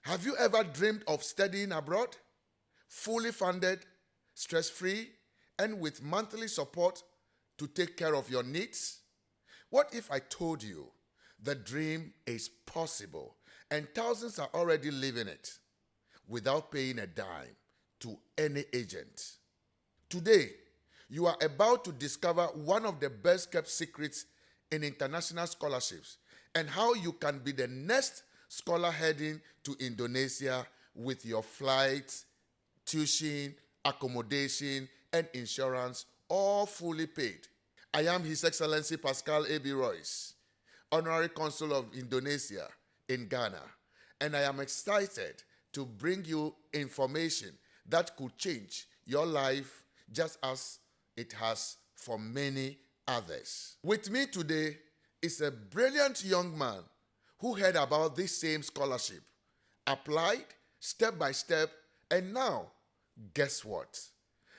Have you ever dreamed of studying abroad? Fully funded, stress-free, and with monthly support to take care of your needs? What if I told you the dream is possible and thousands are already living it without paying a dime to any agent? Today, you are about to discover one of the best kept secrets in international scholarships and how you can be the next scholar heading to Indonesia with your flights, tuition, accommodation, and insurance all fully paid. I am His Excellency Paskal A.B. Rois, Honorary Consul of Indonesia in Ghana, and I am excited to bring you information that could change your life just as it has for many others. With me today is a brilliant young man who heard about this same scholarship, applied step by step, and now, guess what?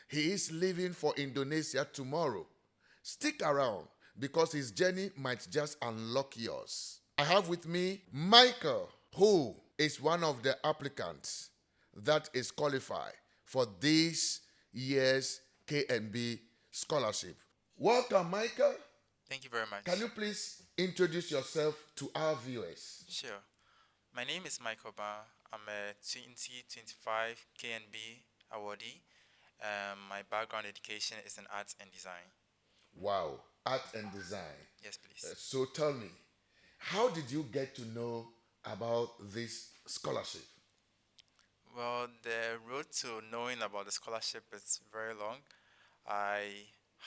He is leaving for Indonesia tomorrow. Stick around because his journey might just unlock yours. I have with me Michael, who is one of the applicants that is qualified for this year's K&B scholarship. Welcome, Michael. Thank you very much. Can you please introduce yourself to our viewers? Sure. My name is Michael Ba. I'm a 2025 K&B awardee. My background education is in arts and design. Wow, art and design. Yes, please. So tell me, how did you get to know about this scholarship? Well, the road to knowing about the scholarship is very long. I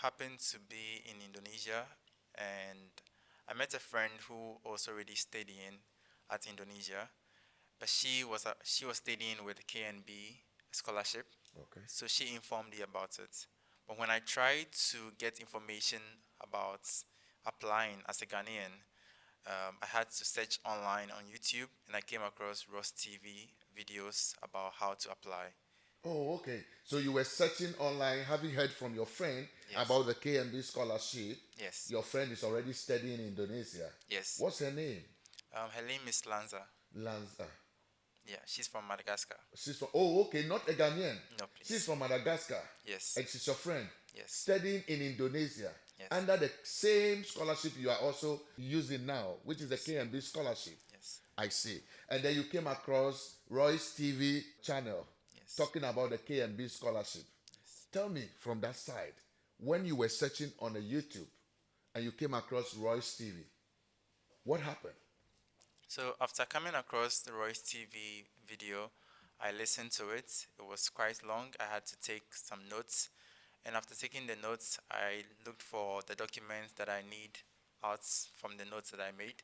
happened to be in Indonesia and I met a friend who also already studying at Indonesia, but she was studying with K&B scholarship. Okay. So she informed me about it. But when I tried to get information about applying as a Ghanaian, I had to search online on YouTube and I came across Ross TV videos about how to apply. Oh, okay. So you were searching online, having heard from your friend Yes. about the K&B scholarship. Yes. Your friend is already studying in Indonesia. Yes. What's her name? Her name is Lanza. Lanza. Yeah, she's from Madagascar. She's from, oh, okay, not a Ghanaian. No, please. She's from Madagascar. Yes. And she's your friend. Yes. Studying in Indonesia. Yes. Under the same scholarship you are also using now, which is the K&B scholarship. Yes. I see. And then you came across Roy's TV channel Yes. talking about the K&B scholarship. Yes. Tell me from that side, when you were searching on the YouTube and you came across Roy's TV, what happened? So after coming across the Roy's TV video, I listened to it. It was quite long. I had to take some notes. And after taking the notes, I looked for the documents that I need out from the notes that I made.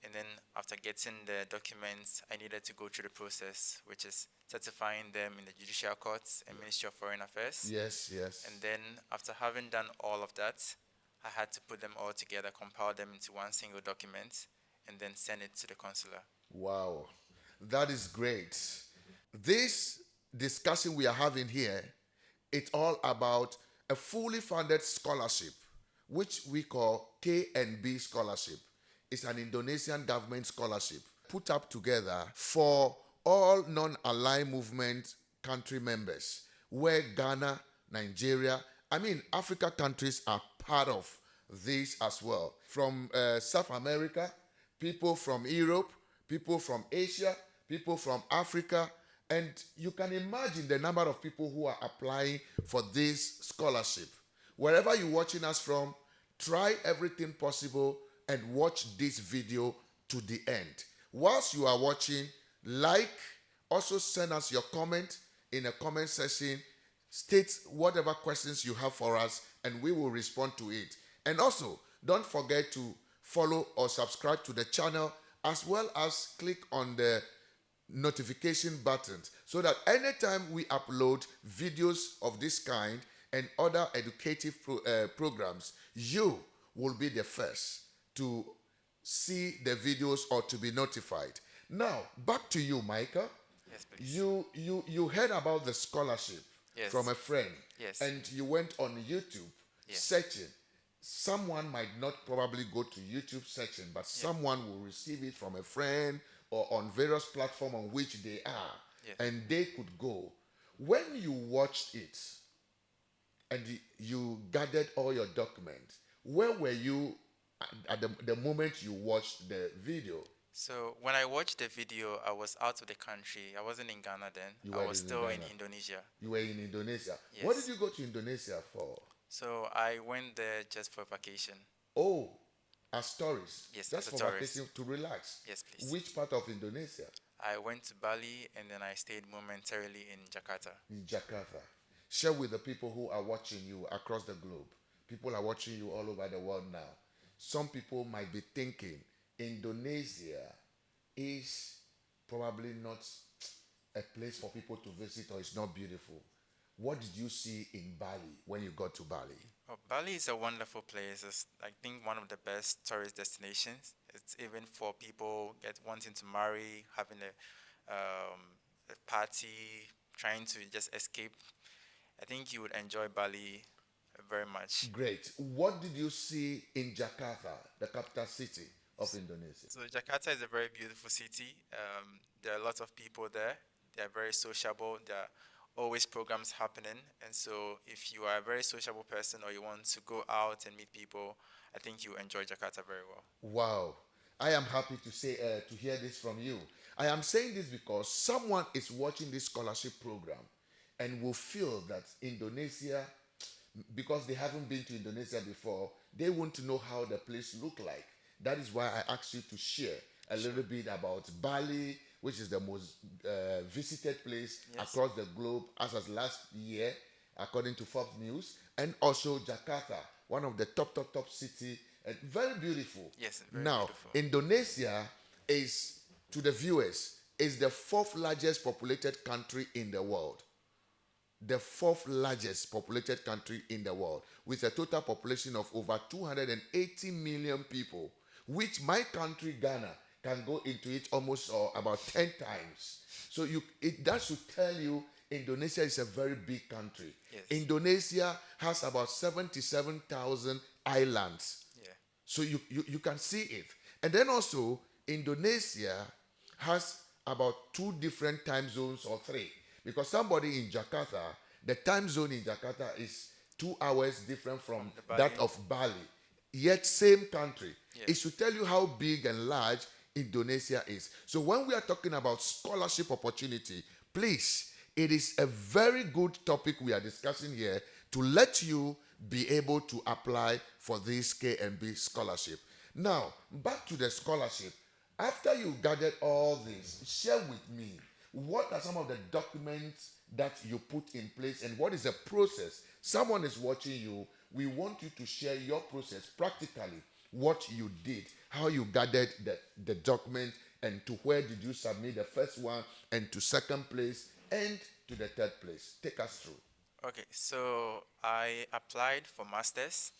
And then after getting the documents, I needed to go through the process, which is certifying them in the judicial courts and Ministry of Foreign Affairs. Yes, yes. And then after having done all of that, I had to put them all together, compile them into one single document, and then send it to the consular. Wow, that is great. This discussion we are having here, it's all about a fully funded scholarship, which we call K&B scholarship. It's an Indonesian government scholarship put up together for all non-aligned movement country members, where Ghana, Nigeria, Africa countries are part of this as well. From South America, people from Europe, people from Asia, people from Africa, and you can imagine the number of people who are applying for this scholarship. Wherever you're watching us from, try everything possible and watch this video to the end. Whilst you are watching, also send us your comment in a comment section. State whatever questions you have for us and we will respond to it. And also, don't forget to follow or subscribe to the channel as well as click on the notification buttons so that anytime we upload videos of this kind and other educative programs, you will be the first to see the videos or to be notified. Now, back to you, Michael. Yes, please. You heard about the scholarship from a friend. Yes. And you went on YouTube searching. Someone might not probably go to YouTube searching, but someone will receive it from a friend or on various platforms on which they are, Yes. and they could go. When you watched it and you gathered all your documents, where were you at the moment you watched the video? So when I watched the video, I was out of the country. I wasn't in Ghana then. You I were was in still in Ghana. Indonesia. You were in Indonesia. What did Yes. you go to Indonesia for? So I went there just for vacation. Oh, as tourists, Yes, as just a for tourist. vacation to relax. Yes, please. Which part of Indonesia? I went to Bali and then I stayed momentarily in Jakarta. In Jakarta. Share with the people who are watching you across the globe. People are watching you all over the world now. Some people might be thinking Indonesia is probably not a place for people to visit, or it's not beautiful. What did you see in Bali when you got to Bali? Oh, Bali is a wonderful place. It's, I think, one of the best tourist destinations. It's even for people wanting to marry, having a party, trying to just escape. I think you would enjoy Bali very much. Great. What did you see in Jakarta, the capital city of Indonesia? So Jakarta is a very beautiful city. There are lots of people there. They are very sociable. There are always programs happening. And so if you are a very sociable person or you want to go out and meet people, I think you enjoy Jakarta very well. Wow. I am happy to hear this from you. I am saying this because someone is watching this scholarship program and will feel that Indonesia, because they haven't been to Indonesia before, they want to know how the place look like. That is why I asked you to share a little bit about Bali, which is the most visited place Yes. across the globe as of last year, according to Forbes News, and also Jakarta, one of the top city, and very beautiful. Yes, very Now, beautiful. Indonesia is, to the viewers, is the fourth largest populated country in the world. The fourth largest populated country in the world, with a total population of over 280 million people, which my country, Ghana, can go into it almost or about 10 times. So that should tell you Indonesia is a very big country. Yes. Indonesia has about 77,000 islands. Yeah. So you can see it. And then also, Indonesia has about 2 different time zones or 3. Because somebody in Jakarta, the time zone in Jakarta is 2 hours different from the that Bali. of Bali. Yet same country. Yeah. It should tell you how big and large Indonesia is. So when we are talking about scholarship opportunity, please, it is a very good topic we are discussing here to let you be able to apply for this KNB scholarship. Now, back to the scholarship. After you gathered all this, share with me what are some of the documents that you put in place and what is the process. Someone is watching you. We want you to share your process practically, what you did, how you gathered the document, and to where did you submit the first one, and to second place, and to the third place. Take us through. Okay, so I applied for masters,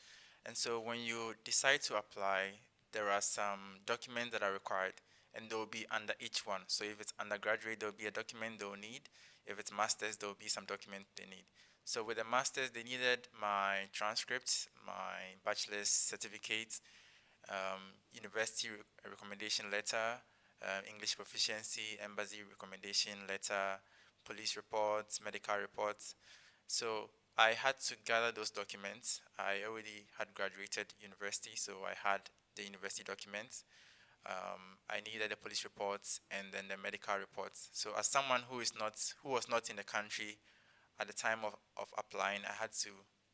and so when you decide to apply, there are some documents that are required, and they will be under each one. So if it's undergraduate, there will be a document they will need. If it's masters, there will be some document they need. So with the masters, they needed my transcripts, my bachelor's certificate, university recommendation letter, English proficiency, embassy recommendation letter, police reports, medical reports. So I had to gather those documents. I already had graduated university, so I had the university documents. I needed the police reports and then the medical reports. So as someone who was not in the country at the time of applying, I had to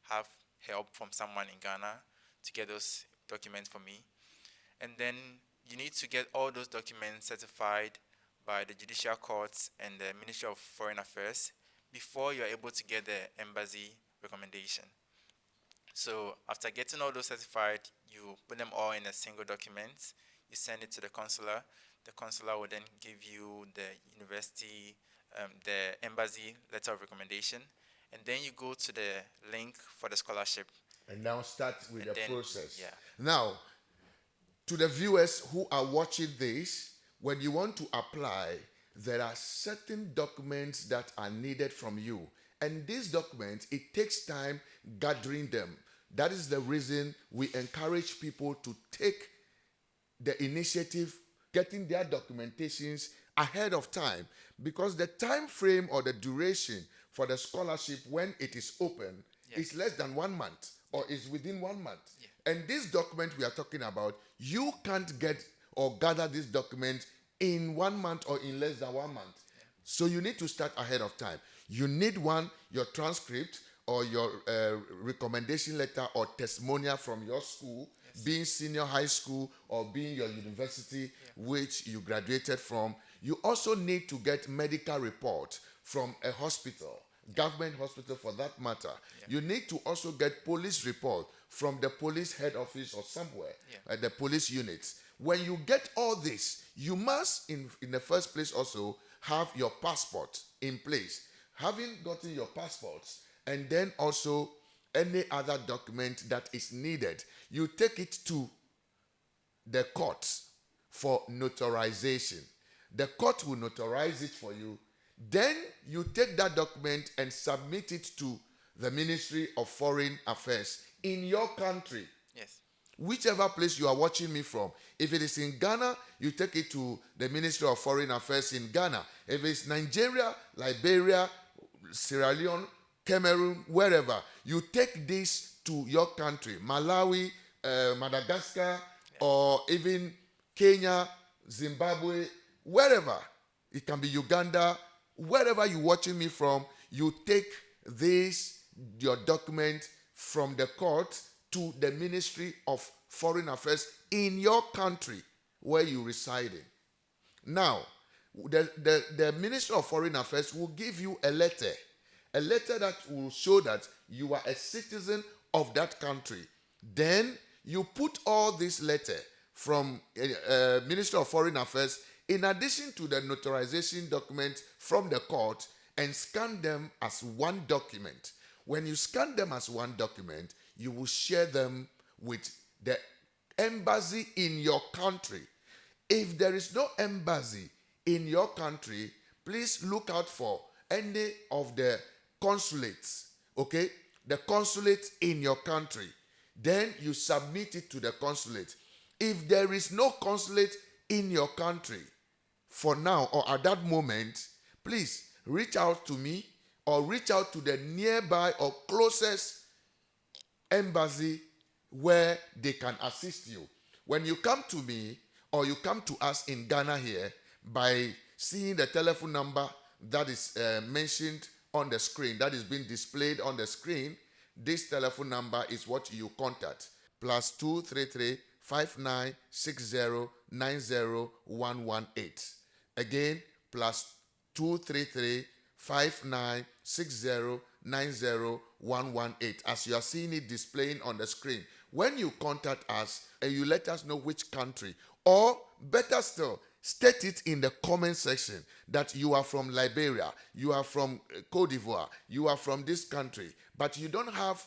have help from someone in Ghana to get those documents for me. And then you need to get all those documents certified by the judicial courts and the Ministry of Foreign Affairs before you're able to get the embassy recommendation. So after getting all those certified, you put them all in a single document. You send it to the consular. The consular will then give you the university, the embassy letter of recommendation, and then you go to the link for the scholarship. And now start with And the then, process. yeah. Now, to the viewers who are watching this, when you want to apply, there are certain documents that are needed from you. And these documents, it takes time gathering them. That is the reason we encourage people to take the initiative getting their documentations ahead of time, because the time frame or the duration for the scholarship when it is open is less than 1 month or is within 1 month. And this document we are talking about, you can't get or gather this document in 1 month or in less than 1 month. So you need to start ahead of time. You need your transcript or your recommendation letter or testimonial from your school, being senior high school or being your university which you graduated from. You also need to get medical report from a hospital, government hospital for that matter. You need to also get police report from the police head office or somewhere, the police units. When you get all this, you must, in the first place, also have your passport in place. Having gotten your passports, and then also any other document that is needed, you take it to the court for notarization. The court will notarize it for you. Then you take that document and submit it to the Ministry of Foreign Affairs in your country. Yes. Whichever place you are watching me from. If it is in Ghana, you take it to the Ministry of Foreign Affairs in Ghana. If it's Nigeria, Liberia, Sierra Leone, Cameroon, wherever, you take this to your country. Malawi, Madagascar, or even Kenya, Zimbabwe, wherever. It can be Uganda. Wherever you're watching me from, you take your document from the court to the Ministry of Foreign Affairs in your country where you reside in. Now, the Ministry of Foreign Affairs will give you a letter that will show that you are a citizen of that country. Then you put all this letter from Ministry of Foreign Affairs in addition to the notarization document from the court and scan them as one document. When you scan them as one document, you will share them with the embassy in your country. If there is no embassy in your country, please look out for any of the consulates, okay? The consulate in your country. Then you submit it to the consulate. If there is no consulate in your country for now or at that moment, please reach out to me or reach out to the nearby or closest embassy where they can assist you. When you come to me or you come to us in Ghana here, by seeing the telephone number that is mentioned on the screen, that is being displayed on the screen, this telephone number is what you contact. +233 5960 90118. Again, +233 5960 90118. As you are seeing it displaying on the screen. When you contact us and you let us know which country, or better still, state it in the comment section that you are from Liberia, you are from Cote d'Ivoire, you are from this country, but you don't have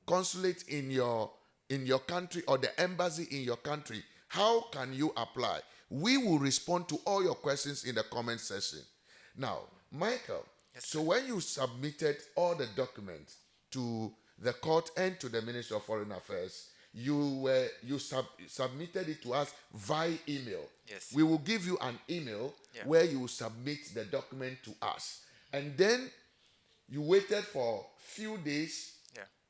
consulate in your country or the embassy in your country. How can you apply? We will respond to all your questions in the comment section. Now, Michael, so when you submitted all the documents to the court and to the Ministry of Foreign Affairs, you submitted it to us via email. Yes. We will give you an email where you will submit the document to us. And then you waited for a few days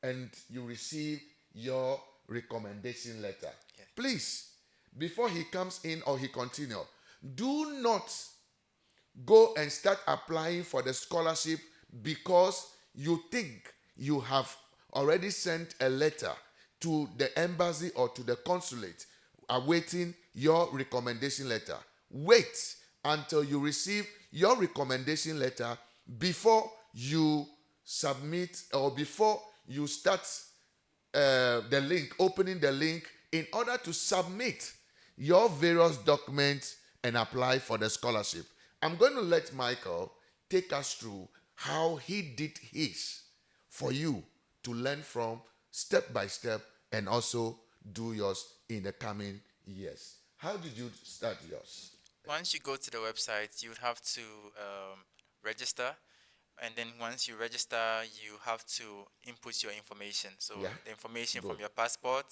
and you received your recommendation letter. Yeah. Please, before he comes in or he continues, do not go and start applying for the scholarship because you think you have already sent a letter to the embassy or to the consulate awaiting your recommendation letter. Wait until you receive your recommendation letter before you submit or before you start opening the link in order to submit your various documents and apply for the scholarship. I'm going to let Michael take us through how he did his for you to learn from step by step and also do yours in the coming years. How did you start yours? Once you go to the website, you would have to register. And then once you register, you have to input your information. So the information from your passport,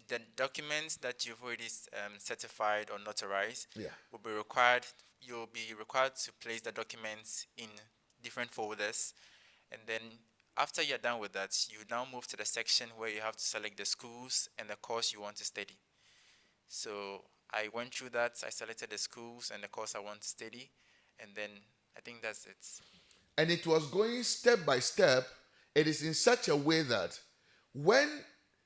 the documents that you've already certified or notarized Yeah. will be required. You'll be required to place the documents in different folders, and then after you're done with that, you now move to the section where you have to select the schools and the course you want to study. So I went through that. I selected the schools and the course I want to study, and then I think that's it. And it was going step by step. It is in such a way that when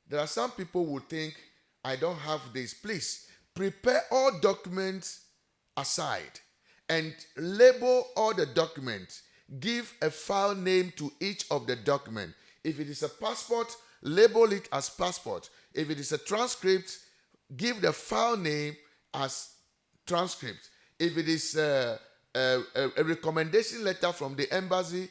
there are some people who think, I don't have this, please prepare all documents aside and label all the documents. Give a file name to each of the document. If it is a passport, label it as passport. If it is a transcript, give the file name as transcript. If it is a recommendation letter from the embassy,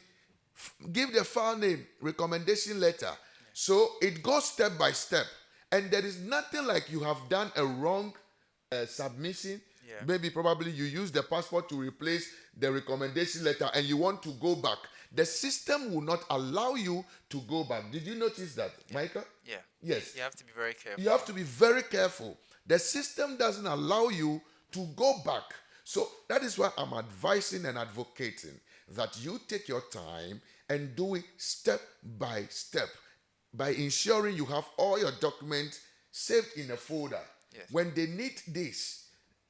give the file name recommendation letter. So it goes step by step, and there is nothing like you have done a wrong submission. Yeah. Maybe probably you use the passport to replace the recommendation letter and you want to go back. The system will not allow you to go back. Did you notice that, Micah? Yeah. Yes. You have to be very careful. You have to be very careful. The system doesn't allow you to go back. So that is why I'm advising and advocating that you take your time and do it step by step by ensuring you have all your documents saved in a folder. Yes. When they need this,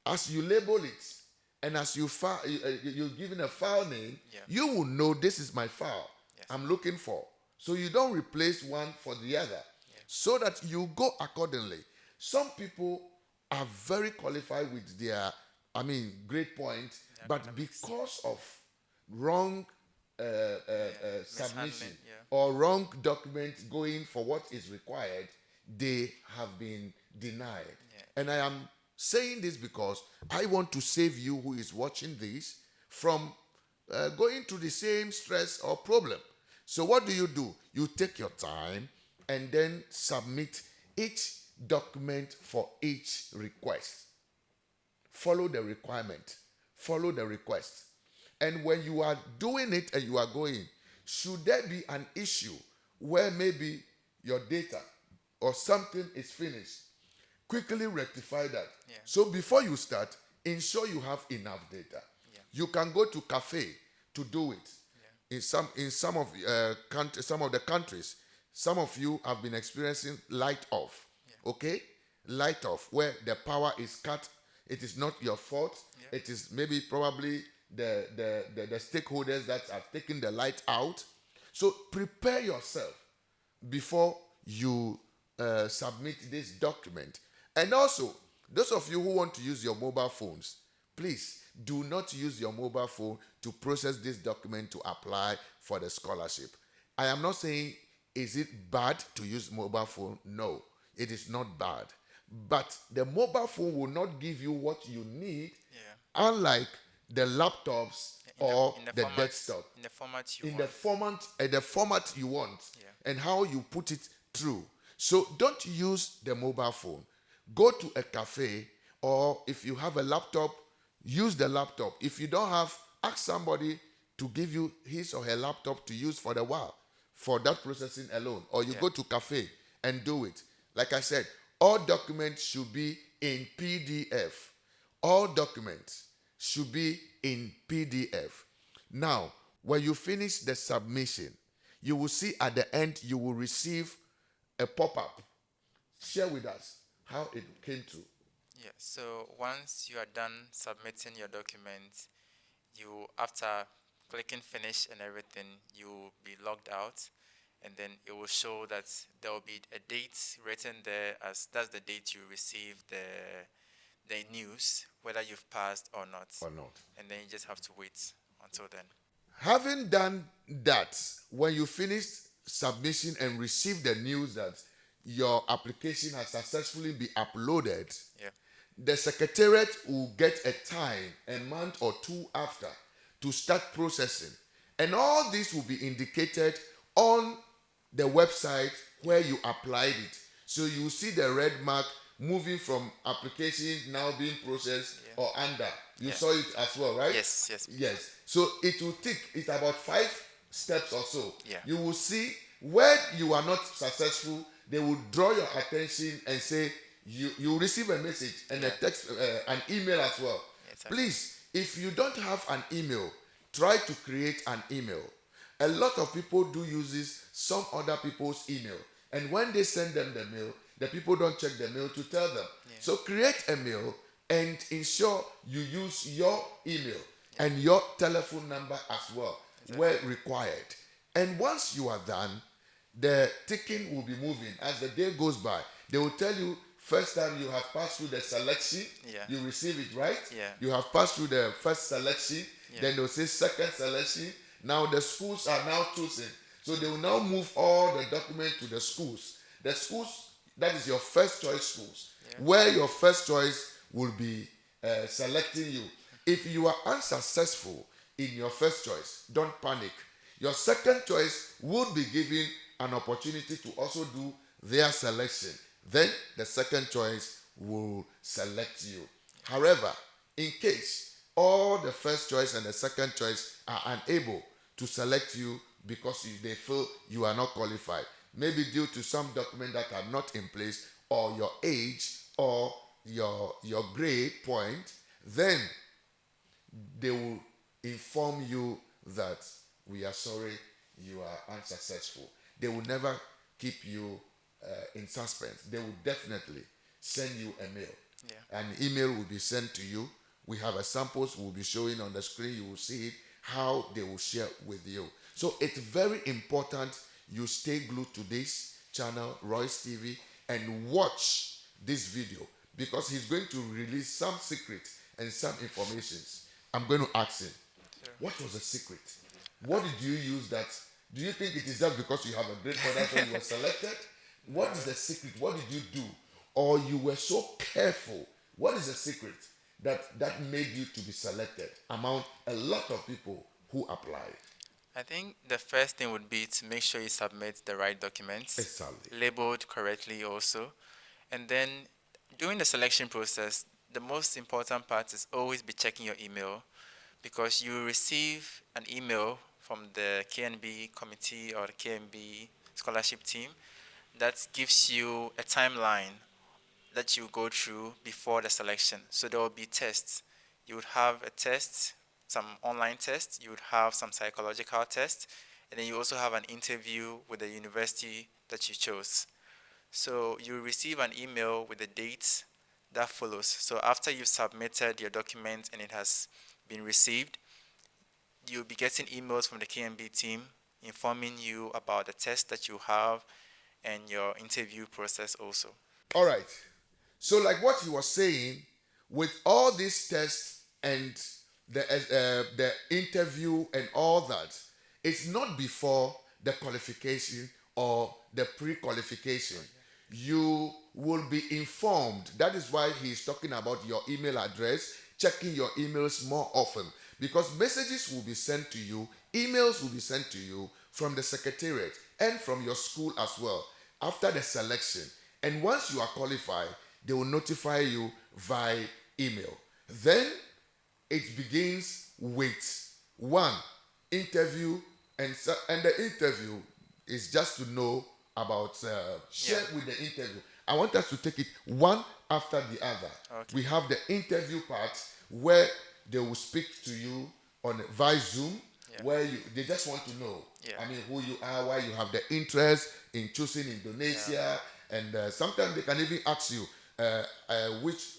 as you label it and as you're given a file name, Yeah. you will know this is my file Yes. I'm looking for. So you don't replace one for the other, so that you go accordingly. Some people are very qualified with their, grade points, but academics. because of wrong submission Mishandling, yeah. or wrong document going for what is required, they have been denied. Yeah. And I am saying this because I want to save you who is watching this from going through the same stress or problem. So what do? You take your time and then submit each document for each request. Follow the requirement. Follow the request. And when you are doing it and you are going, should there be an issue where maybe your data or something is finished, quickly rectify that. Yeah. So before you start, ensure you have enough data. Yeah. You can go to cafe to do it. In some of some of the countries, some of you have been experiencing light off. Okay, light off where the power is cut. It is not your fault. Yeah. It is maybe probably the stakeholders that have taken the light out. So prepare yourself before you submit this document. And also, those of you who want to use your mobile phones, please do not use your mobile phone to process this document to apply for the scholarship. I am not saying is it bad to use mobile phone. No, it is not bad. But the mobile phone will not give you what you need, unlike the laptops or the desktop. In the format you In want. the format you want, Yeah. and how you put it through. So don't use the mobile phone. Go to a cafe, or if you have a laptop, use the laptop. If you don't have, ask somebody to give you his or her laptop to use for the while, for that processing alone. Or you go to cafe and do it. Like I said, all documents should be in PDF. All documents should be in PDF. Now, when you finish the submission, you will see at the end, you will receive a pop-up. Share with us how it came to. Yeah. So once you are done submitting your documents, you, after clicking finish and everything, you will be logged out, and then it will show that there will be a date written there as that's the date you receive the news, whether you've passed or not. And then you just have to wait until then. Having done that, when you finish submission and receive the news that your application has successfully been uploaded, the secretariat will get a time, a month or two after, to start processing. And all this will be indicated on the website where you applied it. So you see the red mark moving from application now being processed or under. You saw it as well, right? Yes. So it will take, it's about 5 steps or so. Yeah. You will see where you are not successful, they will draw your attention and say you receive a message and a text, an email as well. Please, if you don't have an email, try to create an email. A lot of people do uses some other people's email, and when they send them the mail, the people don't check the mail to tell them. So create a mail and ensure you use your email and your telephone number as well, where required. And once you are done, the ticking will be moving as the day goes by. They will tell you, first time you have passed through the selection, you receive it, right? You have passed through the first selection, then they'll say second selection. Now the schools are now chosen. So they will now move all the documents to the schools. The schools, that is your first choice schools, where your first choice will be selecting you. If you are unsuccessful in your first choice, don't panic. Your second choice would be given an opportunity to also do their selection. Then the second choice will select you. However, in case all the first choice and the second choice are unable to select you because they feel you are not qualified, maybe due to some documents that are not in place, or your age, or your grade point, then they will inform you that we are sorry, you are unsuccessful. They will never keep you in suspense. They will definitely send you a mail. An email will be sent to you. We have a samples we'll be showing on the screen. You will see it, how they will share with you. So it's very important you stay glued to this channel, Rois TV, and watch this video, because he's going to release some secrets and some informations. I'm going to ask him, what was the secret? What did you use that? Do you think it is just because you have a great product when you were selected? What is the secret? What did you do? Or you were so careful? What is the secret that made you to be selected among a lot of people who applied? I think the first thing would be to make sure you submit the right documents, Exactly. labeled correctly also. And then during the selection process, the most important part is always be checking your email, because you receive an email from the KNB committee or the KNB scholarship team that gives you a timeline that you go through before the selection. So there will be tests. You would have a test, some online tests, you would have some psychological tests, and then you also have an interview with the university that you chose. So you receive an email with the dates that follows. So after you've submitted your document and it has been received, you'll be getting emails from the KNB team informing you about the test that you have and your interview process also. All right. So, like what he was saying, with all these tests and the interview and all that, it's not before the qualification or the pre-qualification. You will be informed. That is why he's talking about your email address, checking your emails more often, because messages will be sent to you, emails will be sent to you from the secretariat and from your school as well after the selection. And once you are qualified, they will notify you via email. Then it begins with one interview, and the interview is just to know about share with the interview. I want us to take it one after the other. We have the interview part where they will speak to you on via Zoom, where they just want to know, I mean, who you are, why you have the interest in choosing Indonesia, and sometimes they can even ask you, which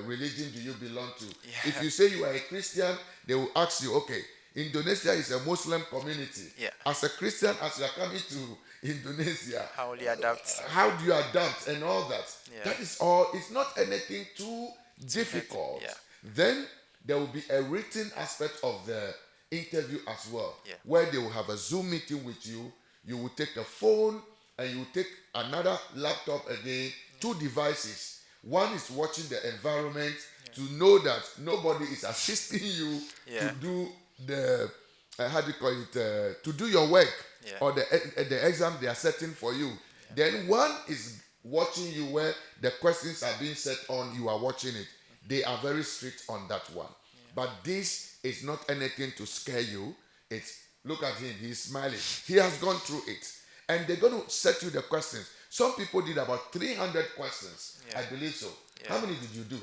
religion do you belong to? If you say you are a Christian, they will ask you, okay, Indonesia is a Muslim community. As a Christian, as you are coming to Indonesia, how will you adapt? How do you adapt and all that? That is all. It's not anything too difficult. Then there will be a written aspect of the interview as well, where they will have a Zoom meeting with you. You will take the phone and you will take another laptop again, two devices. One is watching the environment to know that nobody is assisting you to do the how do you call it, to do your work or the exam they are setting for you. Then one is watching you where the questions are being set on, you are watching it. They are very strict on that one. But this is not anything to scare you. It's, look at him, he's smiling. He has gone through it. And they're going to set you the questions. Some people did about 300 questions. Yeah. I believe so. Yeah. How many did you do?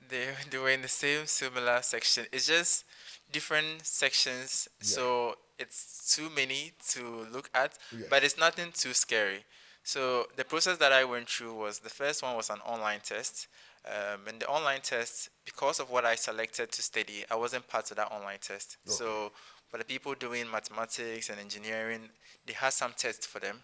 They were in the same similar section. It's just different sections, Yeah. so it's too many to look at, Yes. but it's nothing too scary. So the process that I went through was the first one was an online test. And the online test, because of what I selected to study, I wasn't part of that online test. Okay. So for the people doing mathematics and engineering, they had some tests for them.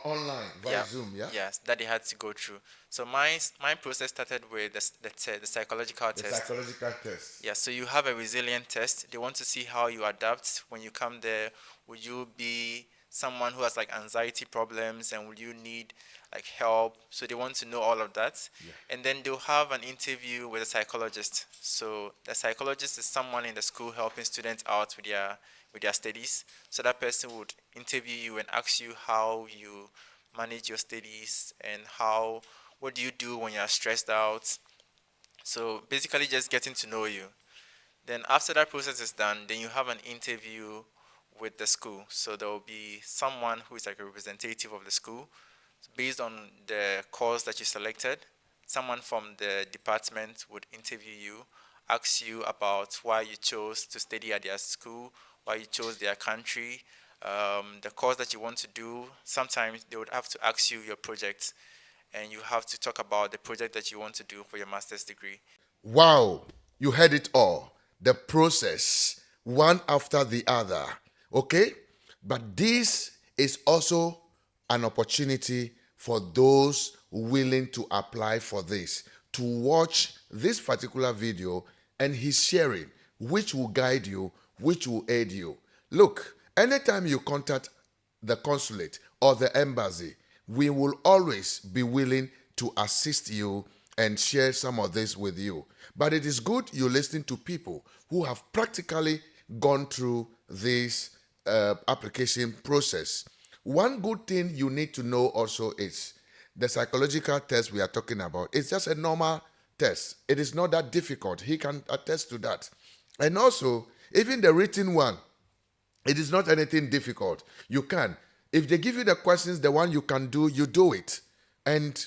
Online, via Zoom, yeah? Yes, that they had to go through. So my process started with the psychological The test. psychological test. Yeah, so you have a resilient test. They want to see how you adapt when you come there. Will you be someone who has like anxiety problems, and will you need like help? So they want to know all of that. Yeah. And then they'll have an interview with a psychologist. So the psychologist is someone in the school helping students out with their studies. So that person would interview you and ask you how you manage your studies and what do you do when you're stressed out. So basically just getting to know you. Then after that process is done, then you have an interview with the school. So there will be someone who is like a representative of the school based on the course that you selected. Someone from the department would interview you, ask you about why you chose to study at their school, why you chose their country, the course that you want to do. Sometimes they would have to ask you your project, and you have to talk about the project that you want to do for your master's degree. Wow, you heard it all. The process, one after the other. Okay? But this is also an opportunity for those willing to apply for this to watch this particular video and his sharing, which will guide you, which will aid you. Look, anytime you contact the consulate or the embassy, we will always be willing to assist you and share some of this with you. But it is good you listen to people who have practically gone through this application process. One good thing you need to know also is the psychological test we are talking about. It's just a normal test. It is not that difficult. He can attest to that. And also, even the written one, it is not anything difficult. You can. If they give you the questions, the one you can do, you do it. And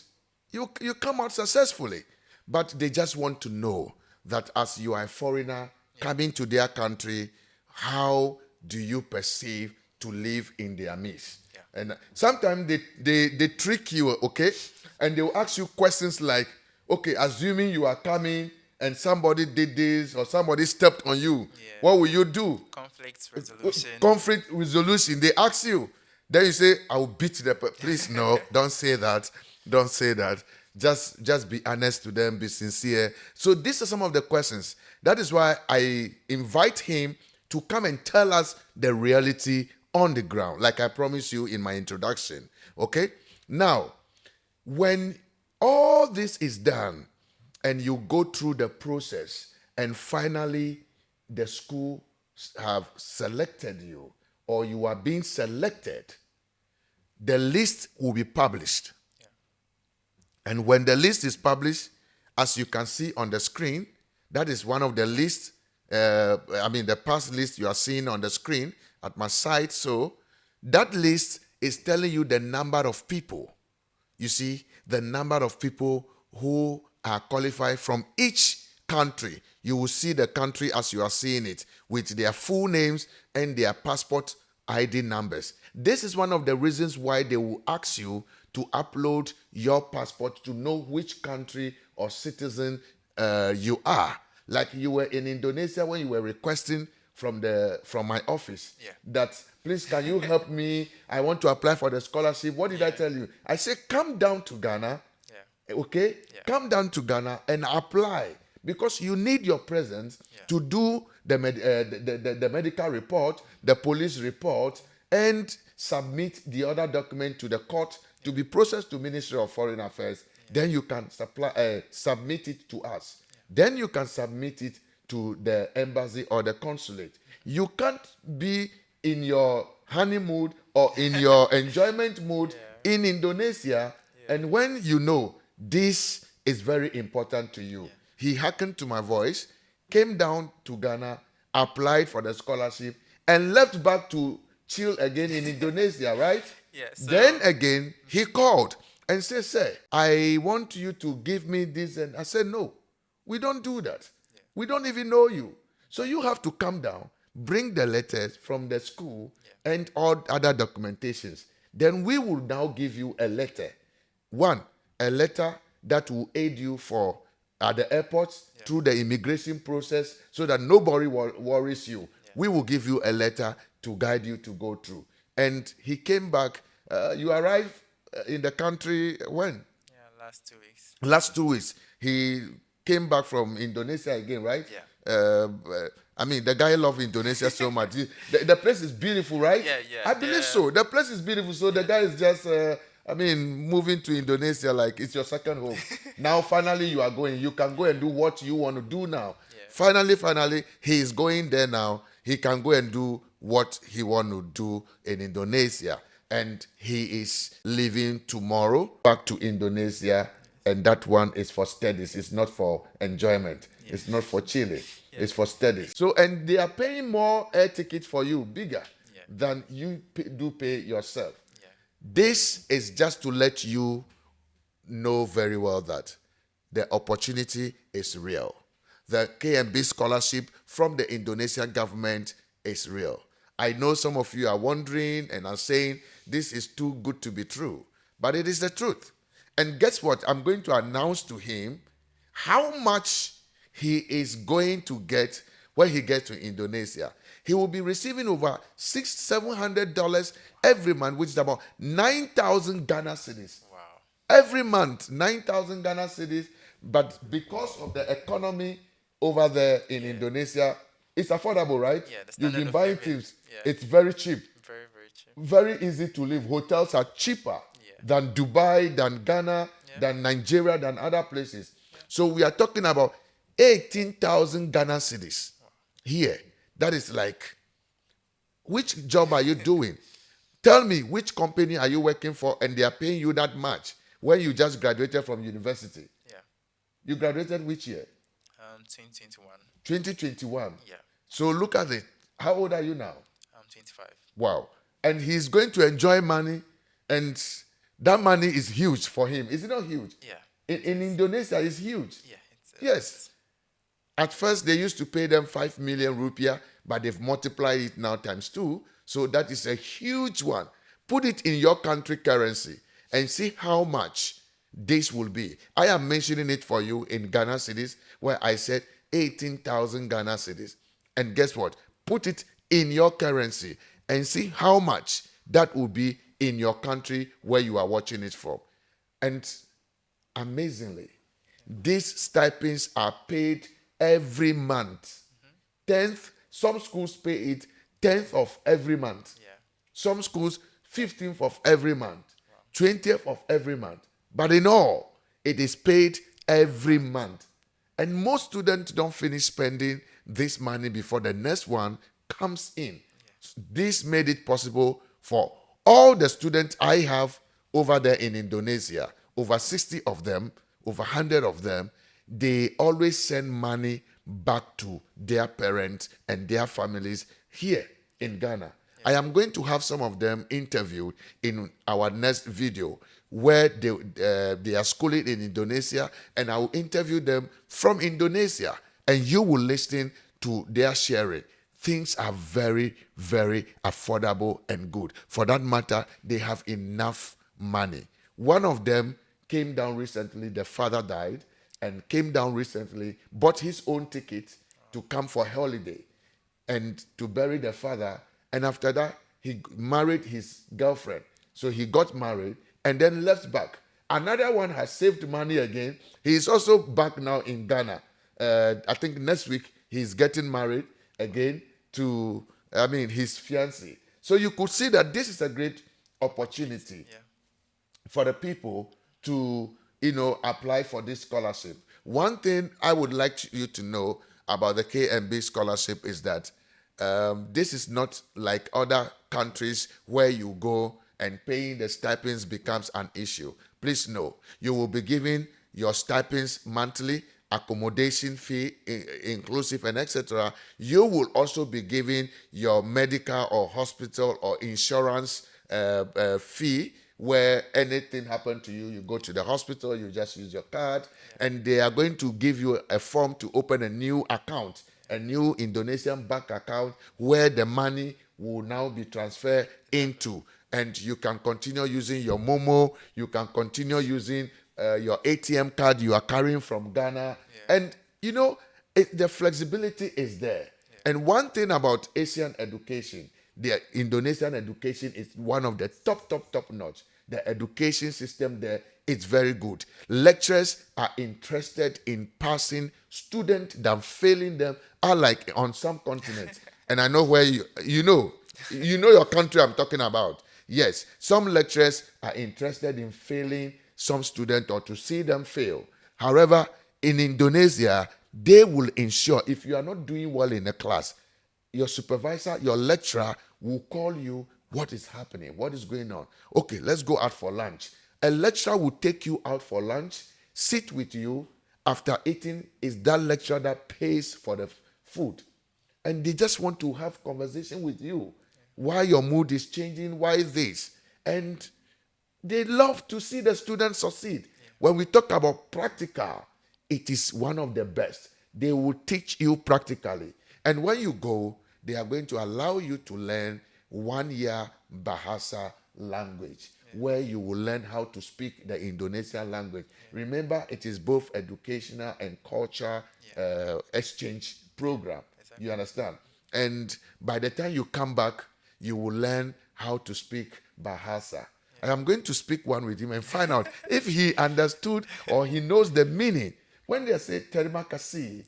you come out successfully. But they just want to know that as you are a foreigner coming to their country, how do you perceive to live in their midst? Yeah. And sometimes they trick you, okay? And they will ask you questions like, okay, assuming you are coming and somebody did this or somebody stepped on you, what will you do? Conflict resolution. Conflict resolution. They ask you. Then you say, I will beat the please, no, don't say that. Don't say that. Just be honest to them, be sincere. So these are some of the questions. That is why I invite him to come and tell us the reality on the ground, like I promised you in my introduction. Okay? Now, when all this is done and you go through the process and finally the school have selected you or you are being selected, the list will be published. And when the list is published, as you can see on the screen, that is one of the lists, the past list you are seeing on the screen at my side. So that list is telling you the number of people. You see, the number of people who are qualified from each country. You will see the country as you are seeing it with their full names and their passport ID numbers. This is one of the reasons why they will ask you to upload your passport to know which country or citizen you are. Like you were in Indonesia when you were requesting from my office that please can you help me? I want to apply for the scholarship. What did I tell you? I said come down to Ghana. Okay? Come down to Ghana and apply because you need your presence to do the medical report, the police report, and submit the other document to the court to be processed to Ministry of Foreign Affairs. Then you can submit it to us. Then you can submit it to the embassy or the consulate. You can't be in your honeymoon or in your enjoyment mood in Indonesia, and when you know this is very important to you. He hearkened to my voice, came down to Ghana, applied for the scholarship, and left back to chill again in Indonesia, right? Yeah, so Then again, he called and said, sir, I want you to give me this. And I said, no, we don't do that. We don't even know you. So you have to come down, bring the letters from the school and all other documentations. Then we will now give you a letter. One, a letter that will aid you for at the airports through the immigration process so that nobody worries you. We will give you a letter to guide you to go through. And he came back. You arrived in the country when? yeah, last 2 weeks. Last 2 weeks. He came back from Indonesia again, right? Yeah. I mean, the guy loves Indonesia so much. The place is beautiful, right? Yeah, yeah. I believe so. The place is beautiful. So the guy is just, moving to Indonesia like it's your second home. Now, finally, you are going. You can go and do what you want to do now. Yeah. Finally, he is going there now. He can go and do what he want to do in Indonesia. And he is leaving tomorrow back to Indonesia. And that one is for studies. It's not for enjoyment. It's not for chilling. It's for studies. So, and they are paying more air tickets for you, bigger than you do pay yourself. Yeah. This is just to let you know very well that the opportunity is real. The K&B scholarship from the Indonesian government is real. I know some of you are wondering and are saying this is too good to be true, but it is the truth. And guess what? I'm going to announce to him how much he is going to get when he gets to Indonesia. He will be receiving over $700 every month, which is about 9,000 Ghana cedis. Wow. Every month, 9,000 Ghana cedis. But because of the economy over there in Indonesia, it's affordable, right? Yeah, the You've standard been of buying living. things. Yeah. It's very cheap. Very, very cheap. Very easy to live. Hotels are cheaper than Dubai, than Ghana, than Nigeria, than other places. So we are talking about 18,000 Ghana cedis here. That is like, which job are you doing? Tell me, which company are you working for and they are paying you that much when you just graduated from university? Yeah. You graduated which year? 2021. 2021. Yeah. So look at it. How old are you now? I'm 25. Wow. And he's going to enjoy money, and that money is huge for him. Is it not huge? Yeah. In Indonesia, it's huge. Yeah. Yes. At first, they used to pay them 5 million rupiah, but they've multiplied it now times 2. So that is a huge one. Put it in your country currency and see how much this will be. I am mentioning it for you in Ghana cedis, where I said 18,000 Ghana cedis. And guess what? Put it in your currency and see how much that will be in your country where you are watching it from. And amazingly, these stipends are paid every month. 10th, some schools pay it 10th of every month. Yeah. Some schools 15th of every month, 20th of every month. But in all, it is paid every month. And most students don't finish spending this money before the next one comes in. This made it possible for all the students I have over there in Indonesia, over 60 of them, over 100 of them. They always send money back to their parents and their families here in Ghana. I am going to have some of them interviewed in our next video where they are schooling in Indonesia, and I will interview them from Indonesia, and you will listen to their sharing. Things are very, very affordable and good. For that matter, they have enough money. One of them came down recently, the father died, and came down recently, bought his own ticket to come for holiday and to bury the father. And after that, he married his girlfriend. So he got married and then left back. Another one has saved money again. He is also back now in Ghana. I think next week he's getting married again to, his fiancée. So you could see that this is a great opportunity for the people to, apply for this scholarship. One thing I would like you to know about the K&B scholarship is that this is not like other countries where you go and paying the stipends becomes an issue. Please know, you will be given your stipends monthly accommodation fee, inclusive and etc., you will also be given your medical or hospital or insurance fee, where anything happened to you, you go to the hospital, you just use your card, and they are going to give you a form to open a new account, a new Indonesian bank account, where the money will now be transferred into, and you can continue using your Momo, you can continue using your ATM card you are carrying from Ghana, and you know, the flexibility is there. And one thing about Asian education, the Indonesian education is one of the top notch. The education system there is very good. Lecturers are interested in passing students than failing them, unlike on some continents. And I know where you know your country I'm talking about. Yes, some lecturers are interested in failing some student or to see them fail. However, in Indonesia, they will ensure if you are not doing well in a class, your supervisor, your lecturer will call you, what is happening, what is going on. Okay, let's go out for lunch. A lecturer will take you out for lunch, sit with you. After eating, is that lecturer that pays for the food. And they just want to have conversation with you. Why your mood is changing, why this. And they love to see the students succeed. When we talk about practical, it is one of the best. They will teach you practically. And when you go, they are going to allow you to learn 1 year Bahasa language, where you will learn how to speak the Indonesian language. Remember, it is both educational and culture exchange program. You understand? And by the time you come back, you will learn how to speak Bahasa. And I'm going to speak one with him and find out if he understood or he knows the meaning. When they say terima kasih,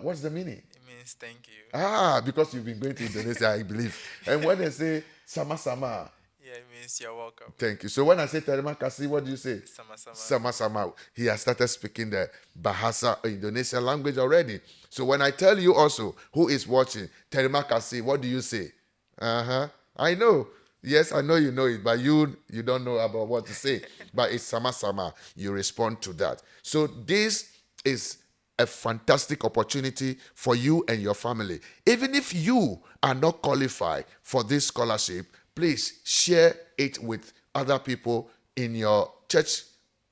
what's the meaning? It means thank you. Because you've been going to Indonesia, I believe. And when they say sama-sama, Yeah, it means you're welcome. thank you. So when I say terima kasih, what do you say? Sama-sama. Sama-sama. He has started speaking the Bahasa Indonesian language already. So when I tell you also who is watching, terima kasih, what do you say? I know. Yes, I know you know it, but you don't know about what to say. But it's sama-sama. You respond to that. So this is a fantastic opportunity for you and your family. Even if you are not qualified for this scholarship, please share it with other people in your church,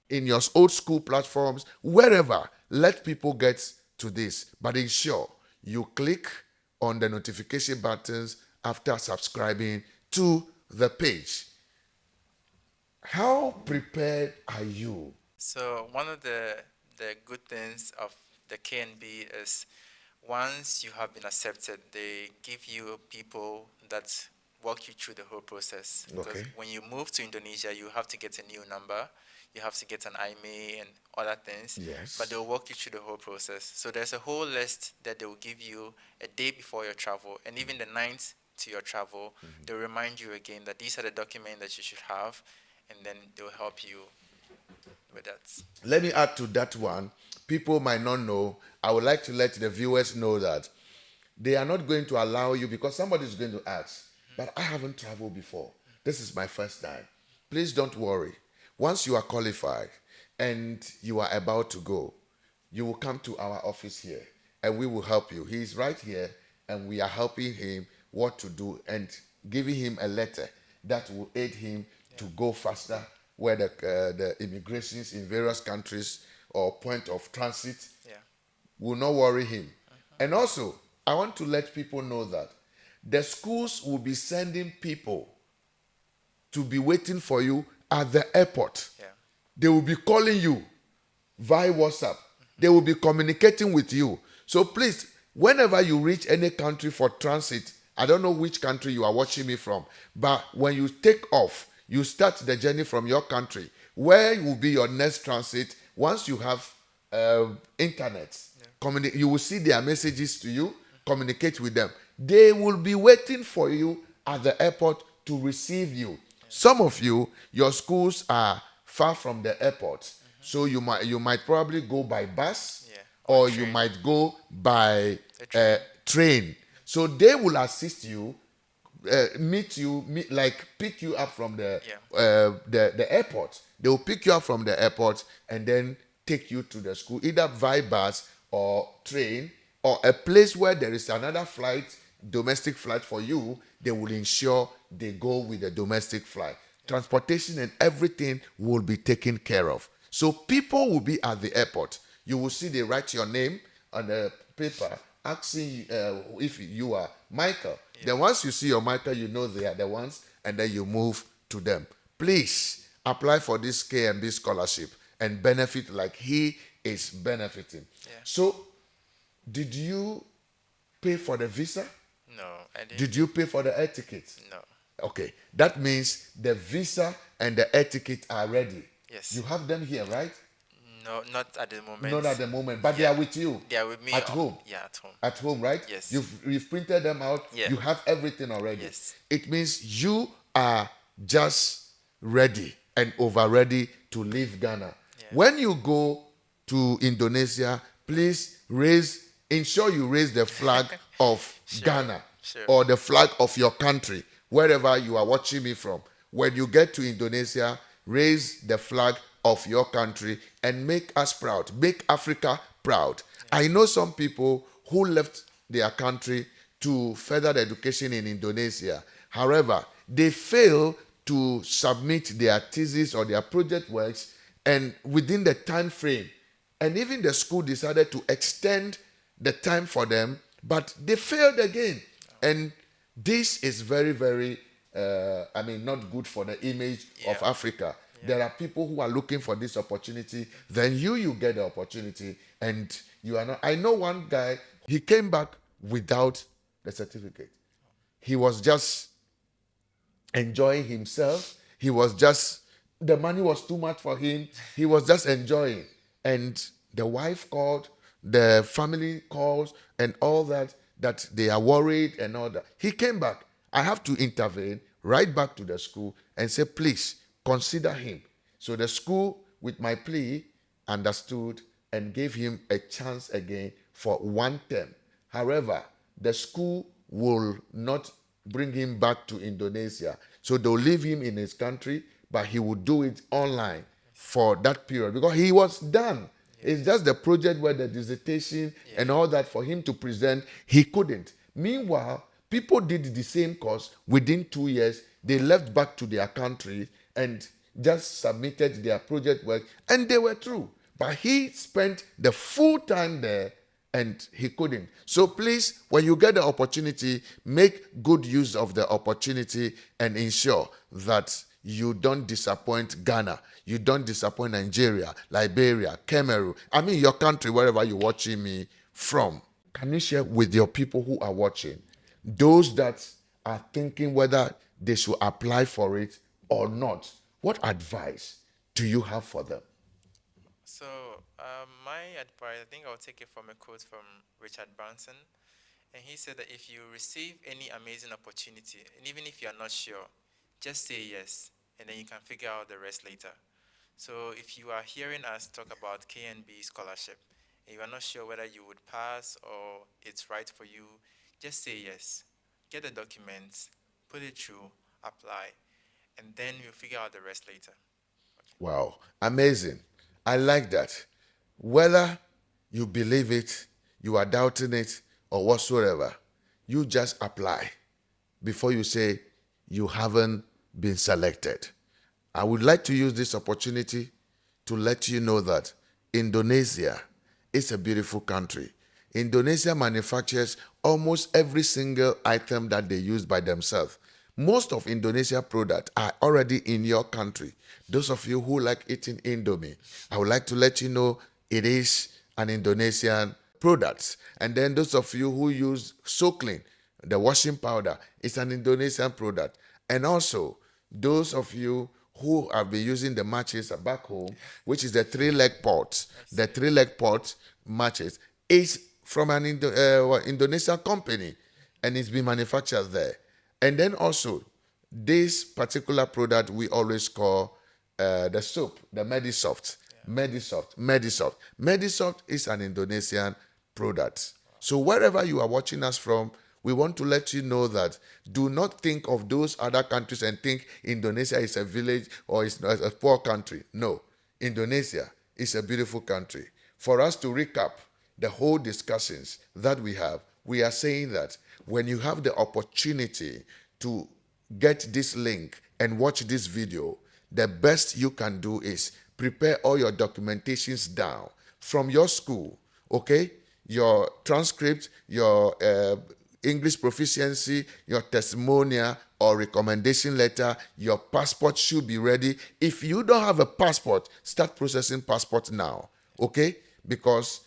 in your old school platforms, wherever. Let people get to this. But ensure you click on the notification buttons after subscribing to the page. How prepared are you? So one of the good things of the KNB is once you have been accepted, they give you people that walk you through the whole process. Because Okay. when you move to Indonesia, you have to get a new number, you have to get an IMEI and other things. Yes. But they'll walk you through the whole process. So there's a whole list that they will give you a day before your travel, and even the night to your travel, they'll remind you again that these are the documents that you should have, and then they'll help you with that. Let me add to that one. People might not know. I would like to let the viewers know that they are not going to allow you, because somebody is going to ask, but I haven't traveled before. This is my first time. Please don't worry. Once you are qualified and you are about to go, you will come to our office here and we will help you. He is right here and we are helping him what to do and giving him a letter that will aid him to go faster where the immigrations in various countries or point of transit will not worry him. And also, I want to let people know that the schools will be sending people to be waiting for you at the airport. They will be calling you via WhatsApp. They will be communicating with you. So please, whenever you reach any country for transit, I don't know which country you are watching me from, but when you take off, you start the journey from your country. Where will be your next transit? Once you have internet, you will see their messages to you, communicate with them. They will be waiting for you at the airport to receive you. Some of you, your schools are far from the airport, so you might probably go by bus, or you might go by train. So they will assist you, pick you up from the airport. They will pick you up from the airport and then take you to the school, either via bus or train, or a place where there is another flight, domestic flight for you. They will ensure they go with the domestic flight. Transportation and everything will be taken care of. So people will be at the airport. You will see they write your name on the paper asking if you are Michael. Then once you see your Michael, you know they are the ones, and then you move to them. Please apply for this K&B scholarship and benefit like he is benefiting. So, did you pay for the visa? No, I didn't. Did you pay for the air ticket? No. Okay, that means the visa and the air ticket are ready. Yes. You have them here, right? No, not at the moment. Not at the moment, but they are with you. They are with me at home. Yeah, at home. At home, right? Yes. You've printed them out. Yeah. You have everything already. Yes. It means you are just ready and over ready to leave Ghana. When you go to Indonesia, please ensure you raise the flag of Ghana or the flag of your country, wherever you are watching me from. When you get to Indonesia, raise the flag of your country and make us proud. Make Africa proud. I know some people who left their country to further the education in Indonesia. However, they fail to submit their thesis or their project works and within the time frame. And even the school decided to extend the time for them, but they failed again. And this is very, very, not good for the image of Africa. There are people who are looking for this opportunity. Then you get the opportunity, and you are not. I know one guy, he came back without the certificate. He was just enjoying himself. The money was too much for him. He was just enjoying. And the wife called, the family calls, and all that they are worried and all that. He came back. I have to intervene, right back to the school and say, please, consider him. So the school, with my plea, understood and gave him a chance again for one term. However, the school will not bring him back to Indonesia. So they'll leave him in his country, but he will do it online for that period because he was done. It's just the project where the dissertation and all that for him to present, he couldn't. Meanwhile, people did the same course within 2 years. They left back to their country and just submitted their project work, and they were through. But he spent the full time there, and he couldn't. So please, when you get the opportunity, make good use of the opportunity and ensure that you don't disappoint Ghana. You don't disappoint Nigeria, Liberia, Cameroon. I mean, your country, wherever you're watching me from. Can you share with your people who are watching, those that are thinking whether they should apply for it or not? What advice do you have for them? So, my advice, I think I'll take it from a quote from Richard Branson. And he said that if you receive any amazing opportunity, and even if you're not sure, just say yes, and then you can figure out the rest later. So if you are hearing us talk about K&B scholarship, and you are not sure whether you would pass or it's right for you, just say yes. Get the documents, put it through, apply, and then you figure out the rest later. Wow, amazing. I like that. Whether you believe it, you are doubting it, or whatsoever, you just apply before you say you haven't been selected. I would like to use this opportunity to let you know that Indonesia is a beautiful country. Indonesia manufactures almost every single item that they use by themselves. Most of Indonesia products are already in your country. Those of you who like eating Indomie, I would like to let you know it is an Indonesian product. And then those of you who use Soaklin, the washing powder, it's an Indonesian product. And also, those of you who have been using the matches back home, which is the three-leg pot, the three-leg pot matches, is from an Indonesian company, and it's been manufactured there. And then also, this particular product we always call the soap, the Medisoft. Medisoft is an Indonesian product. So wherever you are watching us from, we want to let you know that do not think of those other countries and think Indonesia is a village or it's a poor country. No, Indonesia is a beautiful country. For us to recap the whole discussions that we are saying that when you have the opportunity to get this link and watch this video, the best you can do is prepare all your documentations down from your school, okay? Your transcript, your English proficiency, your testimonial or recommendation letter, your passport should be ready. If you don't have a passport, start processing passport now, okay? Because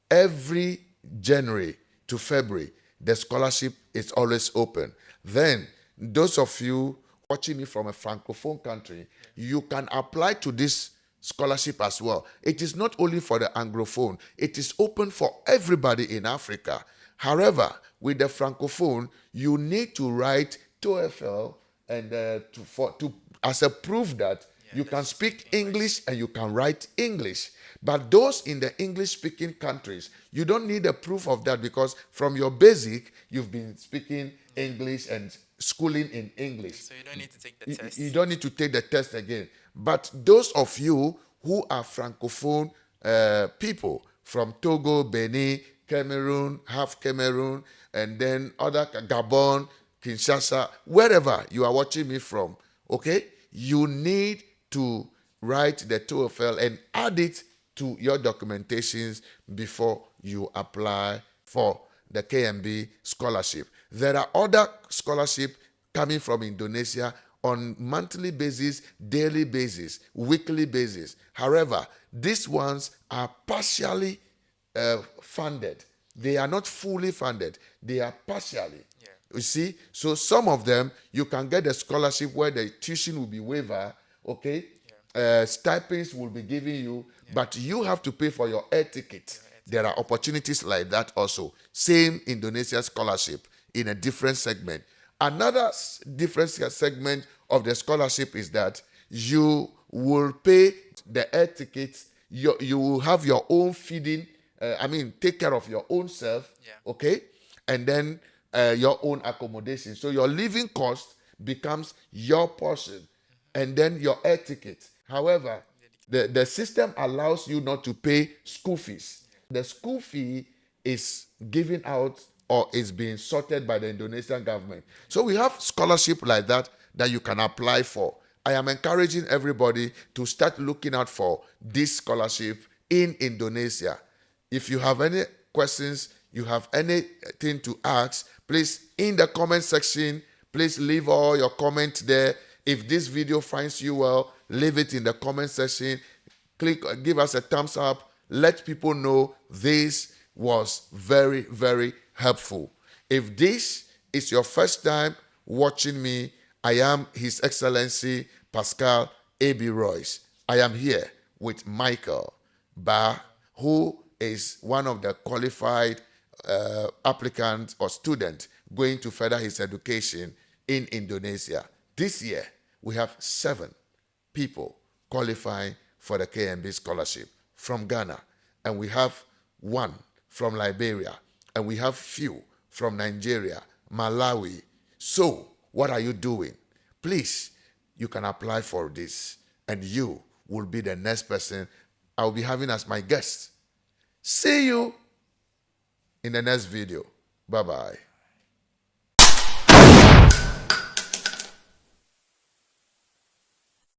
every January to February, the scholarship is always open. Then, those of you watching me from a francophone country, you can apply to this scholarship as well. It is not only for the anglophone, it is open for everybody in Africa. However, with the francophone, you need to write TOEFL and as a proof that you can speak English and you can write English. But those in the English-speaking countries, you don't need a proof of that because from your basic, you've been speaking English and schooling in English. So you don't need to take the test. You don't need to take the test again. But those of you who are francophone people from Togo, Benin, Cameroon, half Cameroon, and then other Gabon, Kinshasa, wherever you are watching me from, okay, you need to write the TOEFL and add it to your documentations before you apply for the KMB scholarship. There are other scholarships coming from Indonesia on monthly basis, daily basis, weekly basis. However, these ones are partially funded. They are not fully funded. They are partially. Yeah. You see? So some of them, you can get a scholarship where the tuition will be waiver, okay? Stipends will be given you, but you have to pay for your air ticket. There are opportunities like that also. Same Indonesia scholarship in a different segment. Another different segment of the scholarship is that you will pay the air tickets. You will have your own feeding. Take care of your own self. Yeah. Okay, and then your own accommodation. So your living cost becomes your portion, and then your air ticket. However, the system allows you not to pay school fees. The school fee is given out or is being sorted by the Indonesian government. So we have scholarship like that you can apply for. I am encouraging everybody to start looking out for this scholarship in Indonesia. If you have any questions, you have anything to ask, please in the comment section, please leave all your comments there. If this video finds you well, leave it in the comment section. Give us a thumbs up. Let people know this was very, very helpful. If this is your first time watching me, I am His Excellency Paskal A.B. Rois. I am here with Michael Ba, who is one of the qualified applicants or students going to further his education in Indonesia. This year, we have 7 people qualifying for the KMB scholarship from Ghana, and we have 1 from Liberia, and we have few from Nigeria, Malawi. So, what are you doing? Please, you can apply for this, and you will be the next person I'll be having as my guest. See you in the next video. Bye-bye.